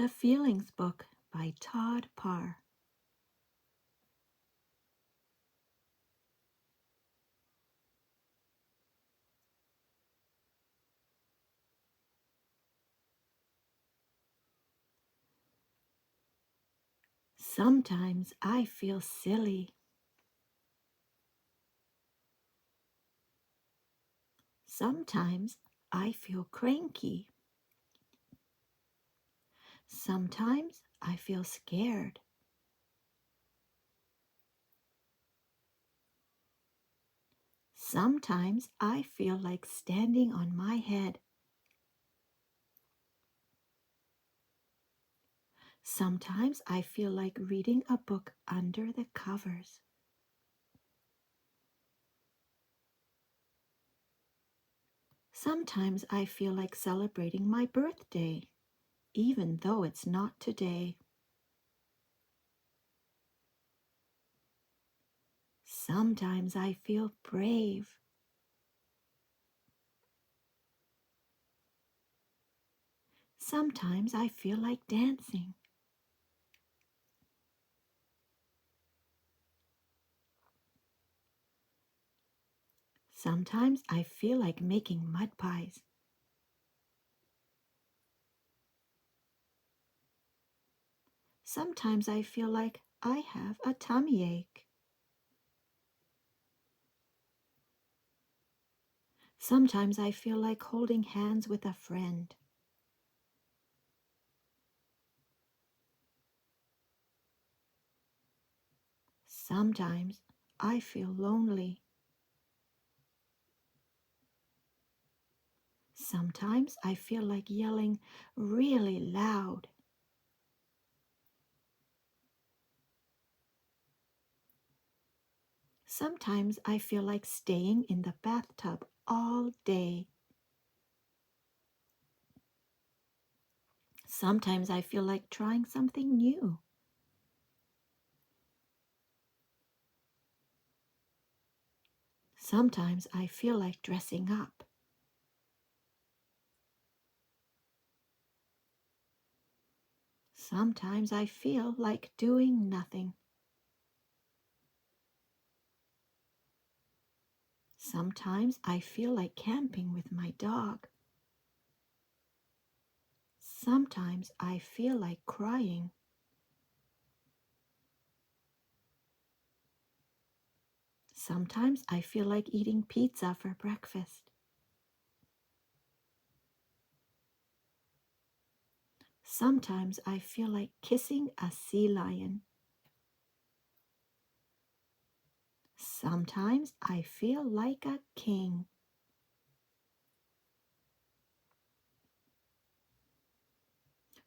The Feelings Book by Todd Parr. Sometimes I feel silly. Sometimes I feel cranky. Sometimes I feel scared. Sometimes I feel like standing on my head. Sometimes I feel like reading a book under the covers. Sometimes I feel like celebrating my birthday, even though it's not today. Sometimes I feel brave. Sometimes I feel like dancing. Sometimes I feel like making mud pies. Sometimes I feel like I have a tummy ache. Sometimes I feel like holding hands with a friend. Sometimes I feel lonely. Sometimes I feel like yelling really loud. Sometimes I feel like staying in the bathtub all day. Sometimes I feel like trying something new. Sometimes I feel like dressing up. Sometimes I feel like doing nothing. Sometimes I feel like camping with my dog. Sometimes I feel like crying. Sometimes I feel like eating pizza for breakfast. Sometimes I feel like kissing a sea lion. Sometimes I feel like a king.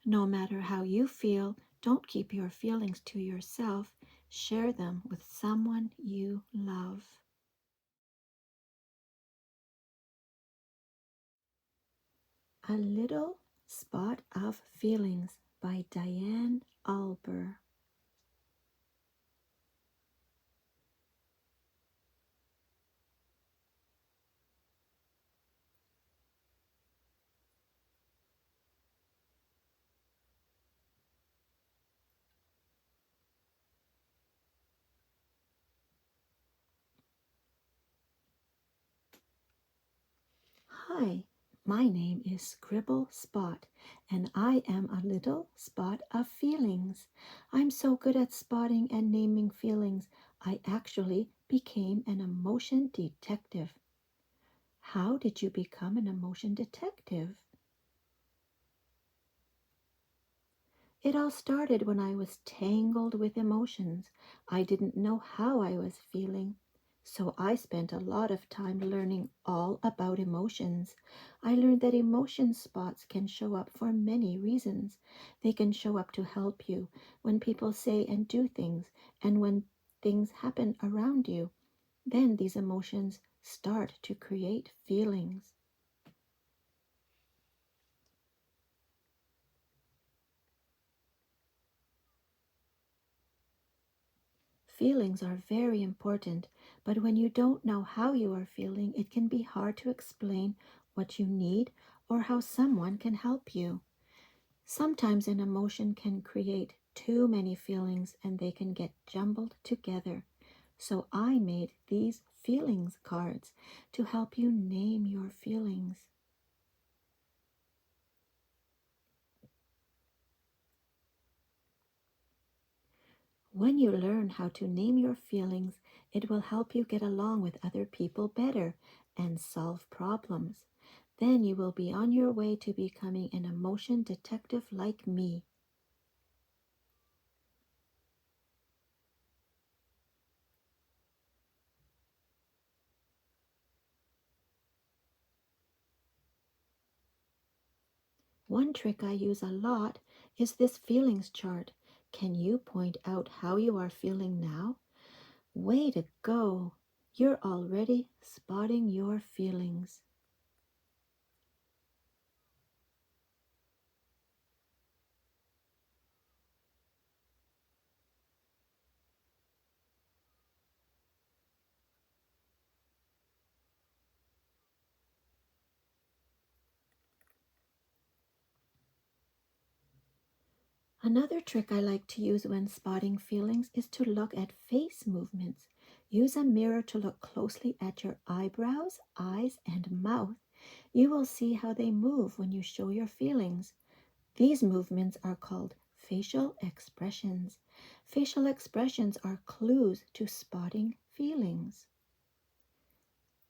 No matter how you feel, don't keep your feelings to yourself. Share them with someone you love. A Little Spot of Feelings by Diane Alber. Hi, my name is Scribble Spot, and I am a little spot of feelings. I'm so good at spotting and naming feelings, I actually became an emotion detective. How did you become an emotion detective? It all started when I was tangled with emotions. I didn't know how I was feeling. So I spent a lot of time learning all about emotions. I learned that emotion spots can show up for many reasons. They can show up to help you when people say and do things, and when things happen around you. Then these emotions start to create feelings. Feelings are very important, but when you don't know how you are feeling, it can be hard to explain what you need or how someone can help you. Sometimes an emotion can create too many feelings and they can get jumbled together. So I made these feelings cards to help you name your feelings. When you learn how to name your feelings, it will help you get along with other people better and solve problems. Then you will be on your way to becoming an emotion detective like me. One trick I use a lot is this feelings chart. Can you point out how you are feeling now? Way to go! You're already spotting your feelings. Another trick I like to use when spotting feelings is to look at face movements. Use a mirror to look closely at your eyebrows, eyes, and mouth. You will see how they move when you show your feelings. These movements are called facial expressions. Facial expressions are clues to spotting feelings.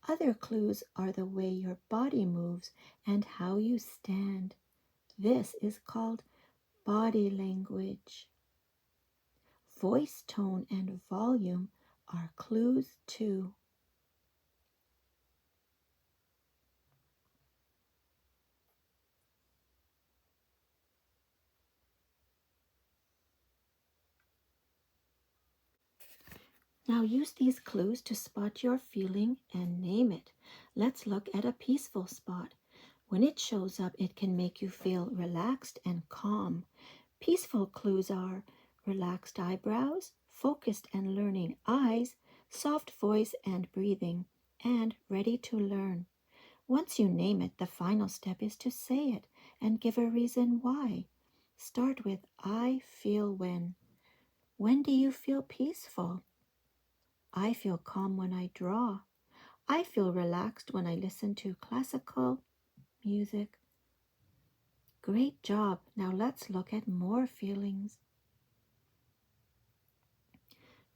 Other clues are the way your body moves and how you stand. This is called body language. Voice tone and volume are clues too. Now use these clues to spot your feeling and name it. Let's look at a peaceful spot. When it shows up, it can make you feel relaxed and calm. Peaceful clues are relaxed eyebrows, focused and learning eyes, soft voice and breathing, and ready to learn. Once you name it, the final step is to say it and give a reason why. Start with I feel when. When do you feel peaceful? I feel calm when I draw. I feel relaxed when I listen to classical music. Great job. Now let's look at more feelings.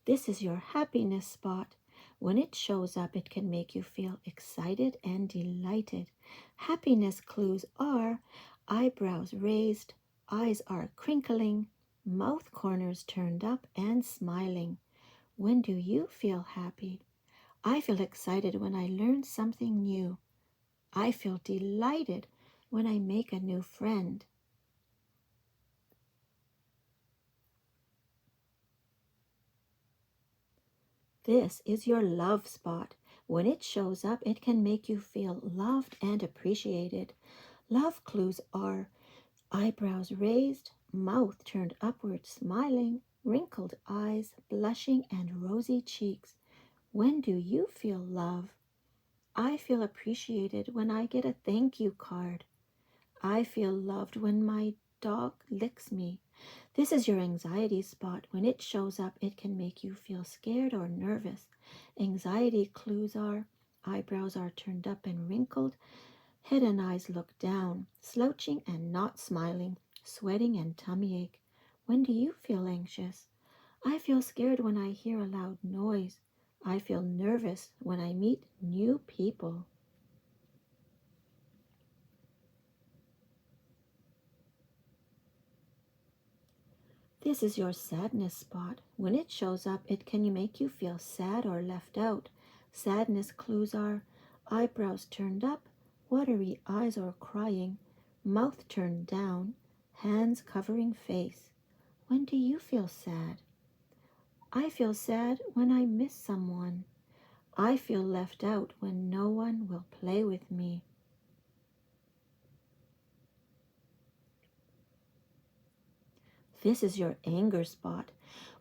This is your happiness spot. When it shows up, it can make you feel excited and delighted. Happiness clues are eyebrows raised, eyes are crinkling, mouth corners turned up, and smiling. When do you feel happy? I feel excited when I learn something new. I feel delighted when I make a new friend. This is your love spot. When it shows up, it can make you feel loved and appreciated. Love clues are eyebrows raised, mouth turned upward, smiling, wrinkled eyes, blushing, and rosy cheeks. When do you feel love? I feel appreciated when I get a thank you card. I feel loved when my dog licks me. This is your anxiety spot. When it shows up, it can make you feel scared or nervous. Anxiety clues are eyebrows are turned up and wrinkled, head and eyes look down, slouching and not smiling, sweating and tummy ache. When do you feel anxious? I feel scared when I hear a loud noise. I feel nervous when I meet new people. This is your sadness spot. When it shows up, it can make you feel sad or left out. Sadness clues are eyebrows turned up, watery eyes or crying, mouth turned down, hands covering face. When do you feel sad? I feel sad when I miss someone. I feel left out when no one will play with me. This is your anger spot.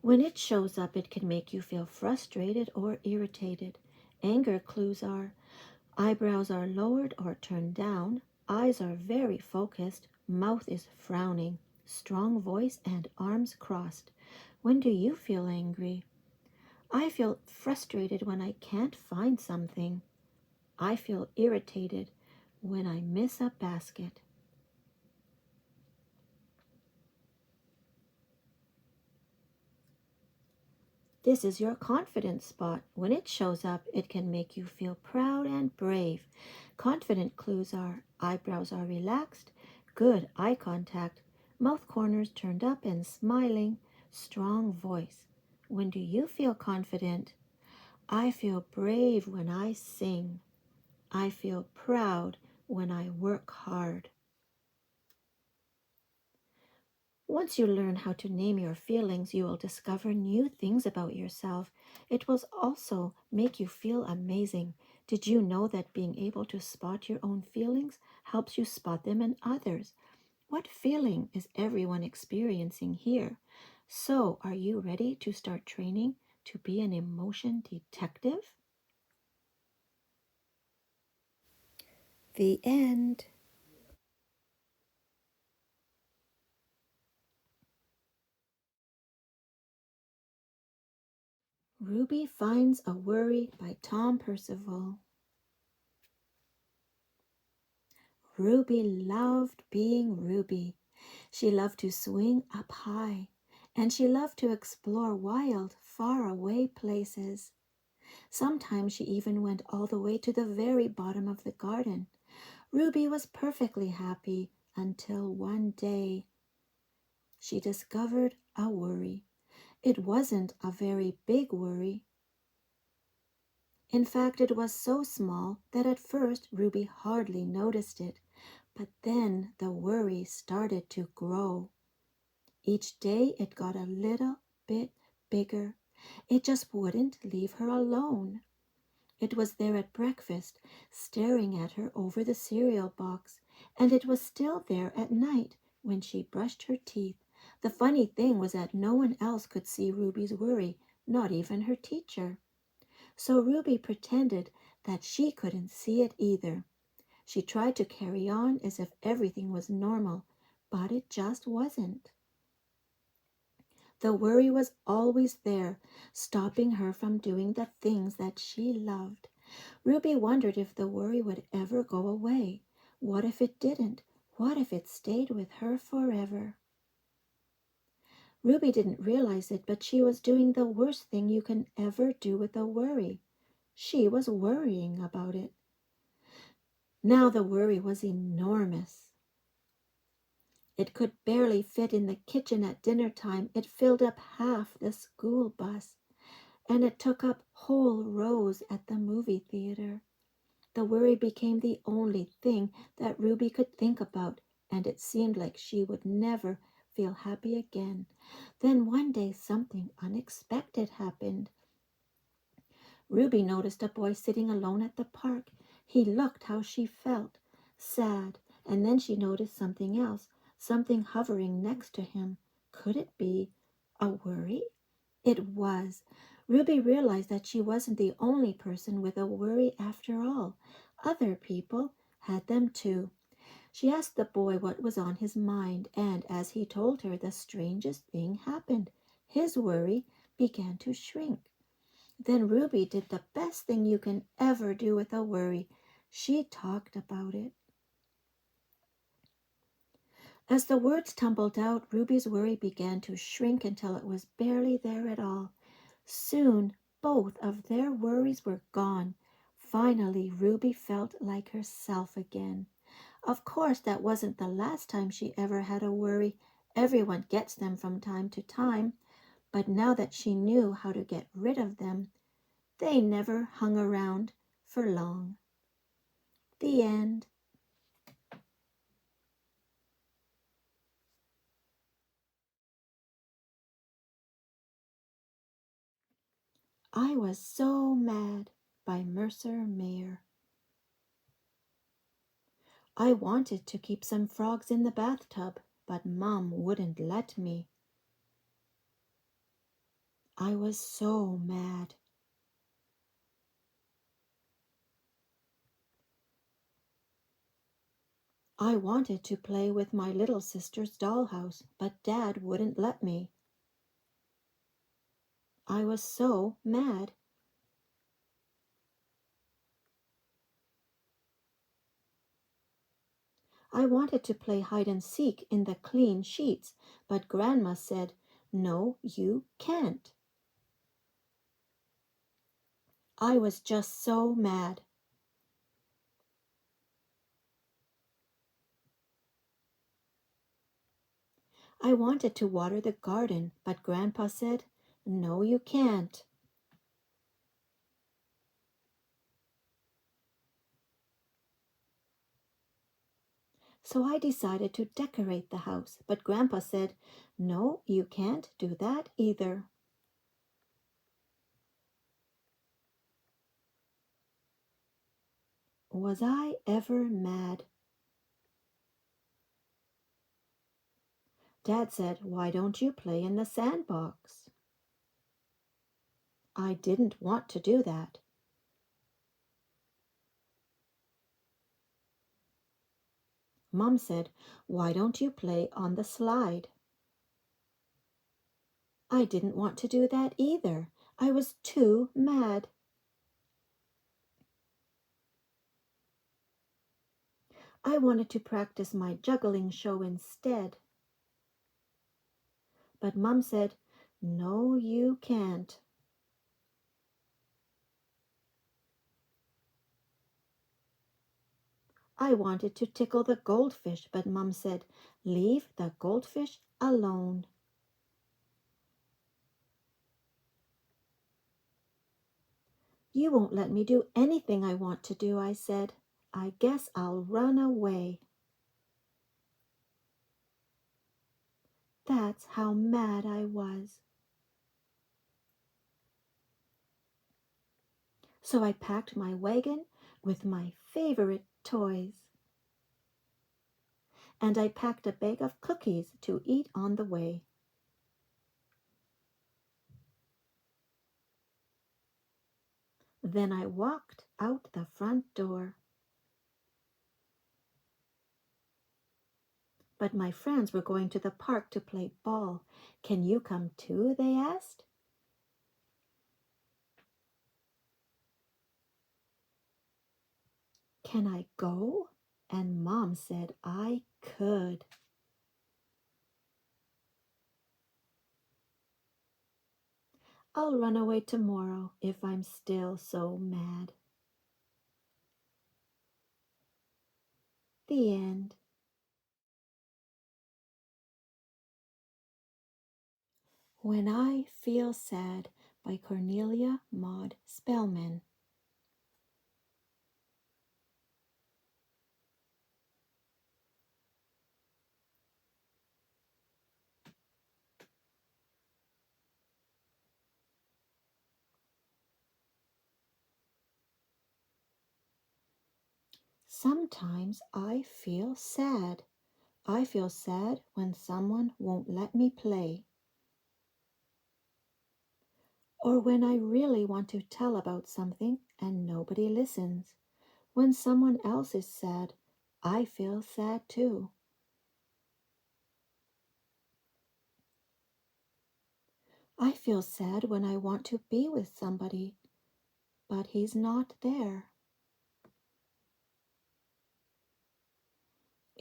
When it shows up, it can make you feel frustrated or irritated. Anger clues are eyebrows are lowered or turned down, eyes are very focused, Mouth is frowning, strong voice and arms crossed. When do you feel angry? I feel frustrated when I can't find something. I feel irritated when I miss a basket. This is your confidence spot. When it shows up, it can make you feel proud and brave. Confident clues are eyebrows are relaxed, good eye contact, mouth corners turned up and smiling, strong voice. When do you feel confident? I feel brave when I sing. I feel proud when I work hard. Once you learn how to name your feelings, you will discover new things about yourself. It will also make you feel amazing. Did you know that being able to spot your own feelings helps you spot them in others? What feeling is everyone experiencing here? So, are you ready to start training to be an emotion detective? The end. Ruby Finds a Worry by Tom Percival. Ruby loved being Ruby. She loved to swing up high, and she loved to explore wild, far-away places. Sometimes she even went all the way to the very bottom of the garden. Ruby was perfectly happy until one day she discovered a worry. It wasn't a very big worry. In fact, it was so small that at first Ruby hardly noticed it. But then the worry started to grow. Each day it got a little bit bigger. It just wouldn't leave her alone. It was there at breakfast, staring at her over the cereal box, and it was still there at night when she brushed her teeth. The funny thing was that no one else could see Ruby's worry, not even her teacher. So Ruby pretended that she couldn't see it either. She tried to carry on as if everything was normal, but it just wasn't. The worry was always there, stopping her from doing the things that she loved. Ruby wondered if the worry would ever go away. What if it didn't? What if it stayed with her forever? Ruby didn't realize it, but she was doing the worst thing you can ever do with a worry. She was worrying about it. Now the worry was enormous. It could barely fit in the kitchen at dinner time. It filled up half the school bus, and it took up whole rows at the movie theater. The worry became the only thing that Ruby could think about, and it seemed like she would never feel happy again. Then one day something unexpected happened. Ruby noticed a boy sitting alone at the park. He looked how she felt, sad, and then she noticed something else, something hovering next to him. Could it be a worry? It was. Ruby realized that she wasn't the only person with a worry after all. Other people had them too. She asked the boy what was on his mind, and as he told her, the strangest thing happened. His worry began to shrink. Then Ruby did the best thing you can ever do with a worry. She talked about it. As the words tumbled out, Ruby's worry began to shrink until it was barely there at all. Soon, both of their worries were gone. Finally, Ruby felt like herself again. Of course, that wasn't the last time she ever had a worry. Everyone gets them from time to time. But now that she knew how to get rid of them, they never hung around for long. The end. I Was So Mad by Mercer Meyer. I wanted to keep some frogs in the bathtub, but Mom wouldn't let me. I was so mad. I wanted to play with my little sister's dollhouse, but Dad wouldn't let me. I was so mad. I wanted to play hide and seek in the clean sheets, but Grandma said, "No, you can't." I was just so mad. I wanted to water the garden, but Grandpa said, "No, you can't." So I decided to decorate the house, but Grandpa said, "No, you can't do that either." Was I ever mad? Dad said, "Why don't you play in the sandbox?" I didn't want to do that. Mom said, "Why don't you play on the slide?" I didn't want to do that either. I was too mad. I wanted to practice my juggling show instead. But Mom said, "No, you can't." I wanted to tickle the goldfish, but Mom said, "Leave the goldfish alone." "You won't let me do anything I want to do," I said. "I guess I'll run away." That's how mad I was. So I packed my wagon with my favorite toys. And I packed a bag of cookies to eat on the way. Then I walked out the front door. But my friends were going to the park to play ball. "Can you come too?" they asked. "Can I go?" And Mom said I could. "I'll run away tomorrow if I'm still so mad." The end. When I Feel Sad by Cornelia Maude Spelman. Sometimes I feel sad. I feel sad when someone won't let me play, or when I really want to tell about something and nobody listens. When someone else is sad, I feel sad too. I feel sad when I want to be with somebody, but he's not there.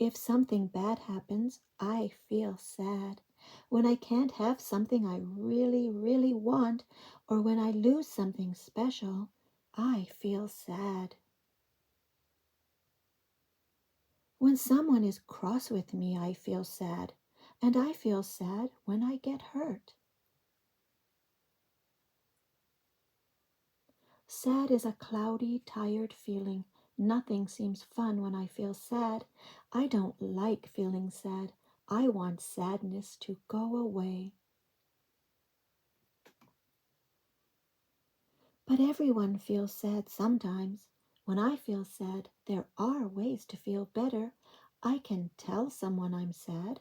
If something bad happens, I feel sad. When I can't have something I really, really want, or when I lose something special, I feel sad. When someone is cross with me, I feel sad. And I feel sad when I get hurt. Sad is a cloudy, tired feeling. Nothing seems fun when I feel sad. I don't like feeling sad. I want sadness to go away. But everyone feels sad sometimes. When I feel sad, there are ways to feel better. I can tell someone I'm sad.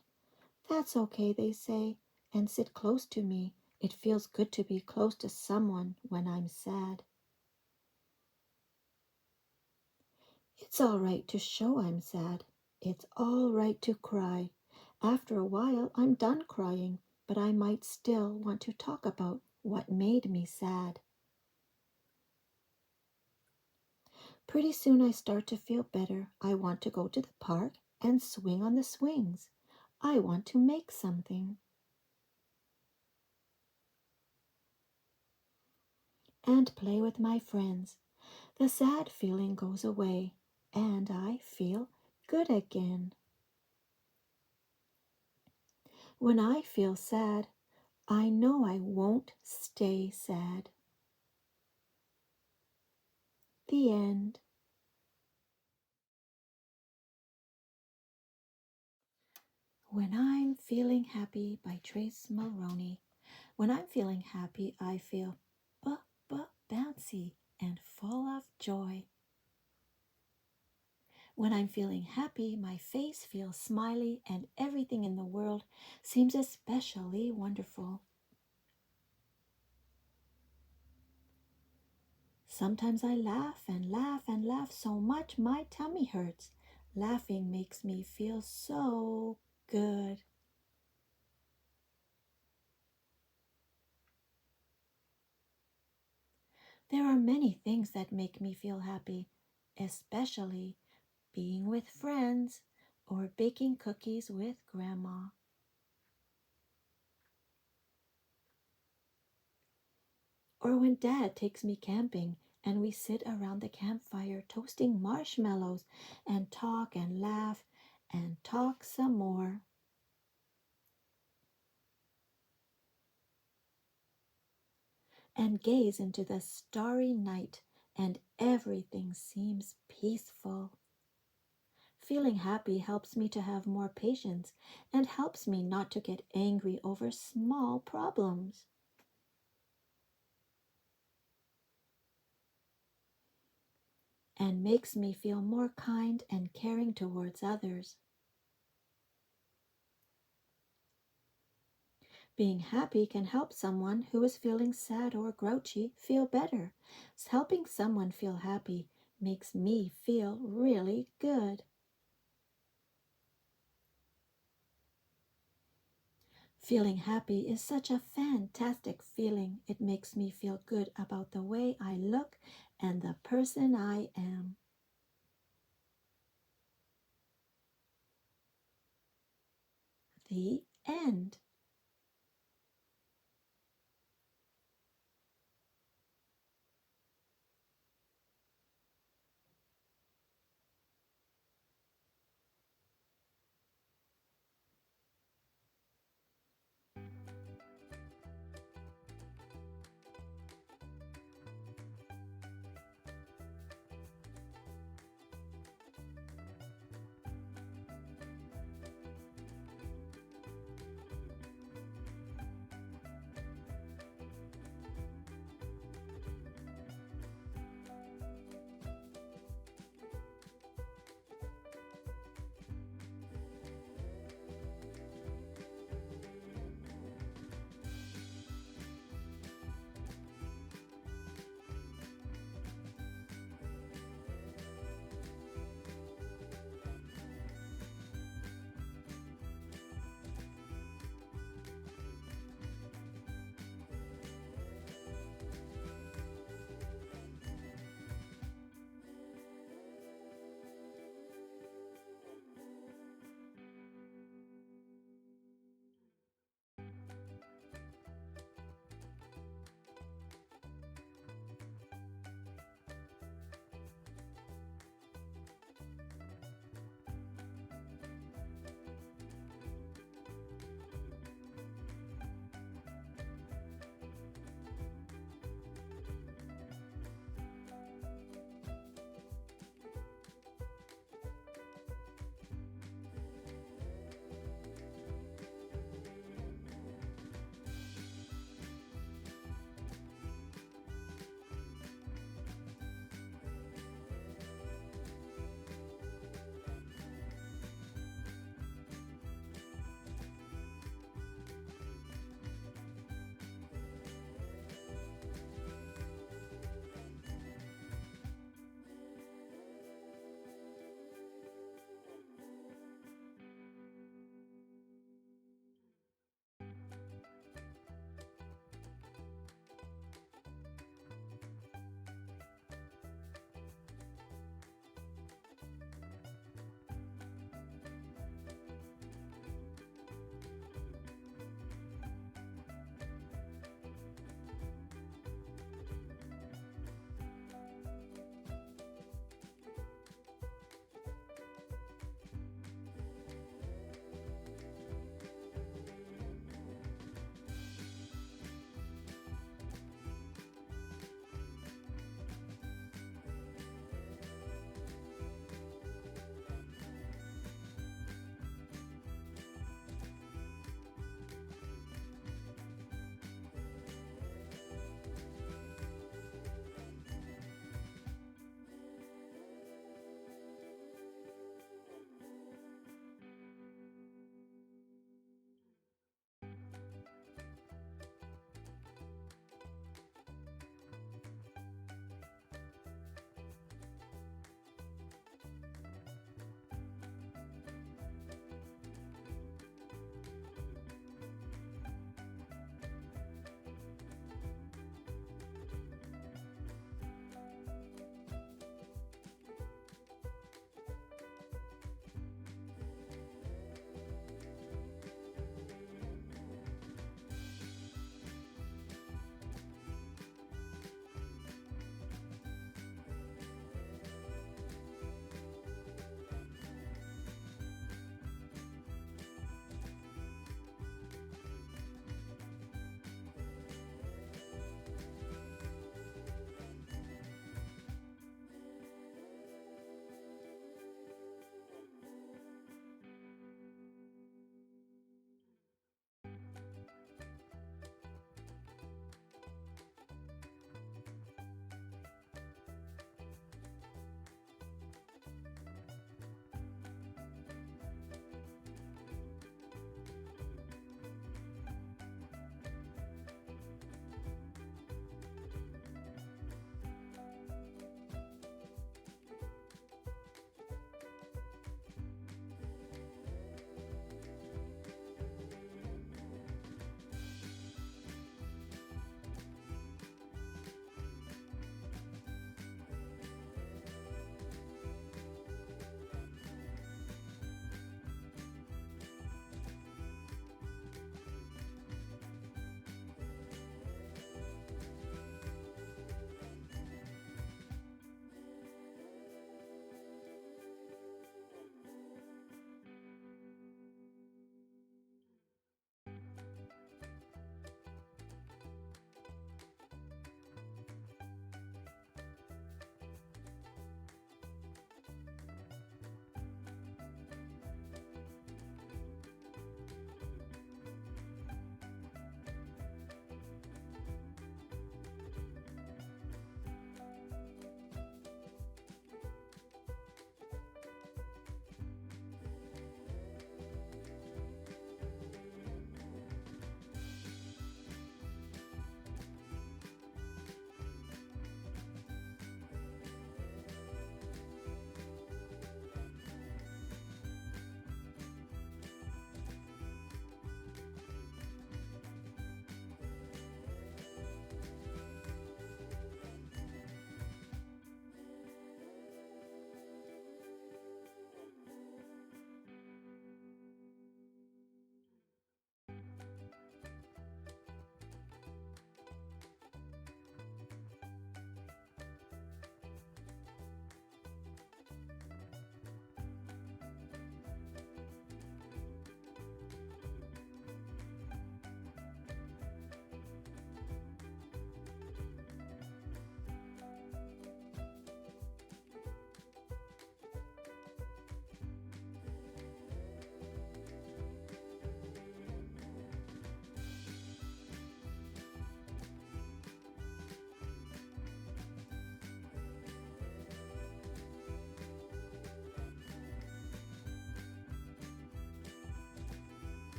"That's okay," they say, and sit close to me. It feels good to be close to someone when I'm sad. It's all right to show I'm sad. It's all right to cry. After a while, I'm done crying, but I might still want to talk about what made me sad. Pretty soon I start to feel better. I want to go to the park and swing on the swings. I want to make something and play with my friends. The sad feeling goes away and I feel good again. When I feel sad, I know I won't stay sad. The end. When I'm Feeling Happy by Trace Maroney. When I'm feeling happy, I feel bouncy and full of joy. When I'm feeling happy, my face feels smiley and everything in the world seems especially wonderful. Sometimes I laugh and laugh and laugh so much my tummy hurts. Laughing makes me feel so good. There are many things that make me feel happy, especially being with friends or baking cookies with Grandma. Or when Dad takes me camping and we sit around the campfire toasting marshmallows and laugh and talk some more. And gaze into the starry night and everything seems peaceful. Feeling happy helps me to have more patience and helps me not to get angry over small problems. And makes me feel more kind and caring towards others. Being happy can help someone who is feeling sad or grouchy feel better. Helping someone feel happy makes me feel really good. Feeling happy is such a fantastic feeling. It makes me feel good about the way I look and the person I am. The end.